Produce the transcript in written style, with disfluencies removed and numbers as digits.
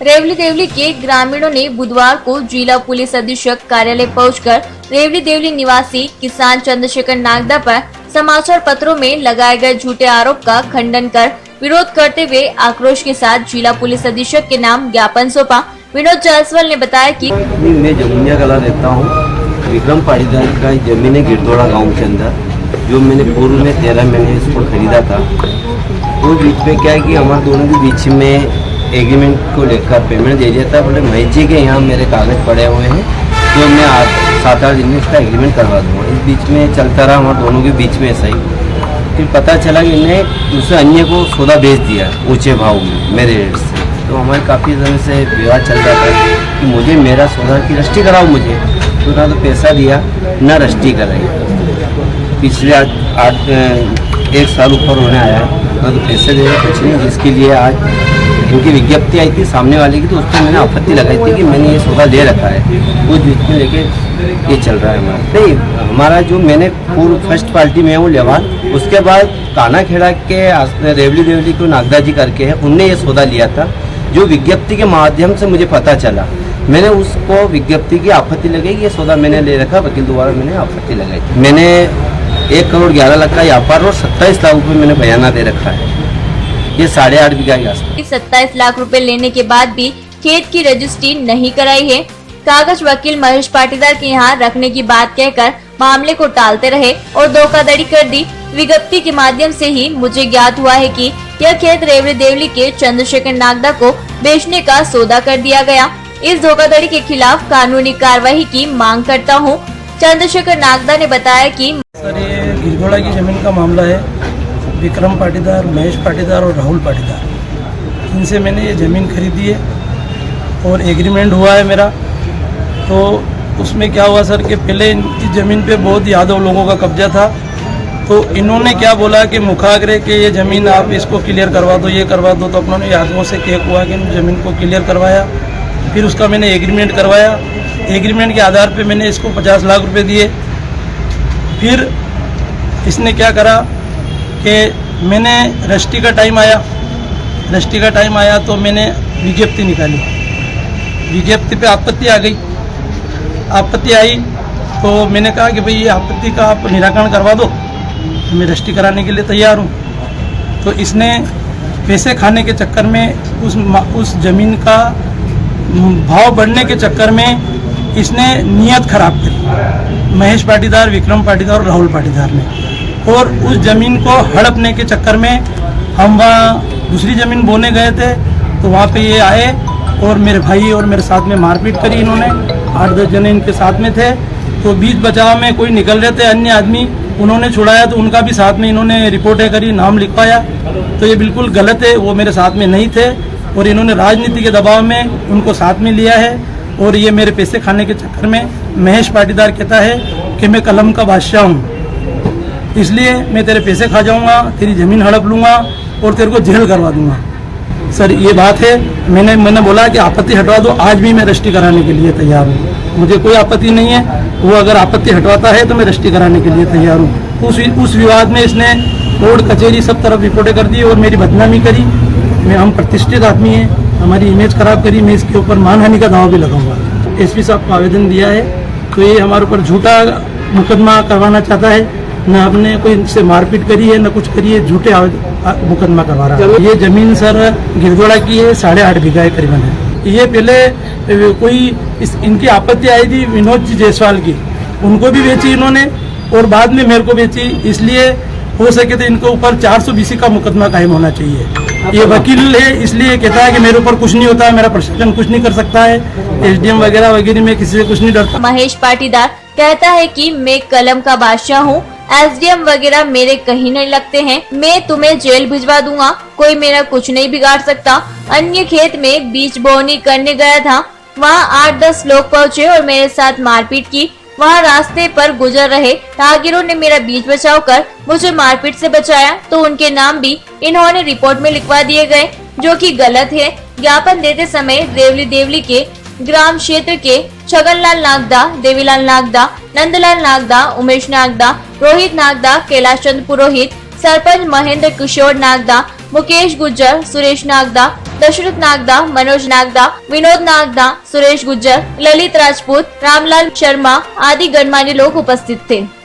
रेवली देवली के ग्रामीणों ने बुधवार को जिला पुलिस अधीक्षक कार्यालय पहुंचकर रेवली देवली निवासी किसान चंद्रशेखर नागदा पर समाचार पत्रों में लगाए गए झूठे आरोप का खंडन कर विरोध करते हुए आक्रोश के साथ जिला पुलिस अधीक्षक के नाम ज्ञापन सौंपा। विनोद जायसवाल ने बताया कि मैं जमुनिया कला रहता हूँ। विक्रम पाटीदार का जमीन है गिरदोड़ा गाँव के अंदर, जो मैंने पूर्व में 13 महीने इसको खरीदा था। तो बीच में क्या है कि हमारे दोनों के बीच में एग्रीमेंट को लेकर पेमेंट दे दिया था। बोले महेश जी के यहाँ मेरे कागज पड़े हुए हैं, तो मैं आज 7-8 दिन में इसका एग्रीमेंट करवा दूँगा। इस बीच में चलता रहा हमारे दोनों के बीच में ऐसा ही। फिर पता चला कि इन्हें दूसरे अन्य को सौदा बेच दिया ऊंचे भाव में मेरे रेट से। तो हमारे काफ़ी दिन से विवाद चल रहा था कि मुझे मेरा सौदा की रजिस्ट्री कराओ। मुझे तो ना तो पैसा दिया ना रजिस्ट्री कराई। पिछले 1 साल ऊपर होने आया, ना तो पैसे दे कुछ नहीं, जिसके लिए आज उनकी विज्ञप्ति आई थी सामने वाले की। तो उस पर मैंने आपत्ति लगाई थी कि मैंने ये सौदा ले रखा है, कुछ बीच में लेके ये चल रहा है हमारा। नहीं, हमारा जो मैंने पूर्व फर्स्ट पार्टी में हूँ लेवाल, उसके बाद काना खेड़ा के रेवली देवली को नागदा जी करके है, उनने ये सौदा लिया था। जो विज्ञप्ति के माध्यम से मुझे पता चला, मैंने उसको विज्ञप्ति की आपत्ति लगाई। ये सौदा मैंने ले रखा, वकील द्वारा मैंने आपत्ति लगाई। मैंने 1 करोड़ 11 लाख का व्यापार और 27 लाख रुपये मैंने बयाना दे रखा है। ये 8.5 बीघा के आसपास 27 लाख रुपए लेने के बाद भी खेत की रजिस्ट्री नहीं कराई है। कागज वकील महेश पाटीदार के यहाँ रखने की बात कहकर मामले को टालते रहे और धोखाधड़ी कर दी। विज्ञप्ति के माध्यम से ही मुझे ज्ञात हुआ है कि यह खेत रेवली देवली के चंद्रशेखर नागदा को बेचने का सौदा कर दिया गया। इस धोखाधड़ी के खिलाफ कानूनी कार्रवाई की मांग करता हूँ। चंद्रशेखर नागदा ने बताया कि सर, ये गिरदोड़ा की जमीन का मामला है। विक्रम पाटीदार, महेश पाटीदार और राहुल पाटीदार, इनसे मैंने ये ज़मीन खरीदी है और एग्रीमेंट हुआ है मेरा। तो उसमें क्या हुआ सर कि पहले इनकी ज़मीन पे बहुत यादव लोगों का कब्जा था। तो इन्होंने क्या बोला कि मुखाग्रे के ये ज़मीन आप इसको क्लियर करवा दो, ये करवा दो। तो अपनों ने यादवों से केक हुआ कि ज़मीन को क्लियर करवाया। फिर उसका मैंने एग्रीमेंट करवाया। एग्रीमेंट के आधार पे मैंने इसको 50 लाख रुपए दिए। फिर इसने क्या करा कि मैंने रजिस्ट्री का टाइम आया तो मैंने विज्ञप्ति निकाली। विज्ञप्ति पे आपत्ति आ गई। आपत्ति आई तो मैंने कहा कि भाई ये आपत्ति का आप निराकरण करवा दो, मैं रजिस्ट्री कराने के लिए तैयार हूँ। तो इसने पैसे खाने के चक्कर में उस ज़मीन का भाव बढ़ने के चक्कर में इसने नीयत खराब करी, महेश पाटीदार, विक्रम पाटीदार और राहुल पाटीदार ने। और उस ज़मीन को हड़पने के चक्कर में हम वहाँ दूसरी ज़मीन बोने गए थे, तो वहाँ पे ये आए और मेरे भाई और मेरे साथ में मारपीट करी इन्होंने। 8-10 जने इनके साथ में थे। तो बीच बचाव में कोई निकल रहे थे अन्य आदमी, उन्होंने छुड़ाया तो उनका भी साथ में इन्होंने रिपोर्टें करी, नाम लिखवाया। तो ये बिल्कुल गलत है, वो मेरे साथ में नहीं थे और इन्होंने राजनीति के दबाव में उनको साथ में लिया है। और ये मेरे पैसे खाने के चक्कर में महेश पाटीदार कहता है कि मैं कलम का बादशाह हूँ, इसलिए मैं तेरे पैसे खा जाऊँगा, तेरी ज़मीन हड़प लूँगा और तेरे को जेल करवा दूँगा। सर ये बात है। मैंने बोला कि आपत्ति हटवा दो, आज भी मैं रजिस्ट्री कराने के लिए तैयार हूँ। मुझे कोई आपत्ति नहीं है। वो अगर आपत्ति हटवाता है तो मैं रजिस्ट्री कराने के लिए तैयार हूँ। उस विवाद में इसने कोर्ट कचहरी सब तरफ रिपोर्टें कर दी और मेरी बदनामी करी। हम प्रतिष्ठित आदमी हैं, हमारी इमेज खराब करी। मैं इसके ऊपर मानहानि का दावा भी लगाऊंगा। एसपी साहब को आवेदन दिया है, तो ये हमारे ऊपर झूठा मुकदमा करवाना चाहता है। न हमने कोई इनसे मारपीट करी है, न कुछ करी है, झूठे मुकदमा करवा रहा है। ये ज़मीन सर गिरदोड़ा की है, 8.5 बीघा करीबन है। ये पहले कोई इनकी आपत्ति आई थी विनोद जी जायसवाल की, उनको भी बेची इन्होंने और बाद में मेरे को बेची। इसलिए हो सके तो इनके ऊपर 420 का मुकदमा कायम होना चाहिए। ये वकील है, इसलिए कहता है कि मेरे ऊपर कुछ नहीं होता है, मेरा प्रशासन कुछ नहीं कर सकता है, SDM वगैरह में किसी से कुछ नहीं डरता। महेश पाटीदार कहता है कि मैं कलम का बादशाह हूँ, SDM वगैरह मेरे कहीं नहीं लगते हैं, मैं तुम्हें जेल भिजवा दूंगा, कोई मेरा कुछ नहीं बिगाड़ सकता। अन्य खेत में बीज बोनी करने गया था, वहाँ 8-10 लोग पहुँचे और मेरे साथ मारपीट की। वहाँ रास्ते पर गुजर रहे राहगीरों ने मेरा बीज बचाव कर मुझे मारपीट से बचाया, तो उनके नाम भी इन्होंने रिपोर्ट में लिखवा दिए गए, जो कि गलत है। ज्ञापन देते समय रेवली देवली के ग्राम क्षेत्र के छगनलाल नागदा, देवीलाल नागदा, नंदलाल नागदा, उमेश नागदा, रोहित नागदा, कैलाश चंद्र पुरोहित, सरपंच महेंद्र किशोर नागदा, मुकेश गुज्जर, सुरेश नागदा, दशरथ नागदा, मनोज नागदा, विनोद नागदा, सुरेश गुज्जर, ललित राजपूत, रामलाल शर्मा आदि गणमान्य लोग उपस्थित थे।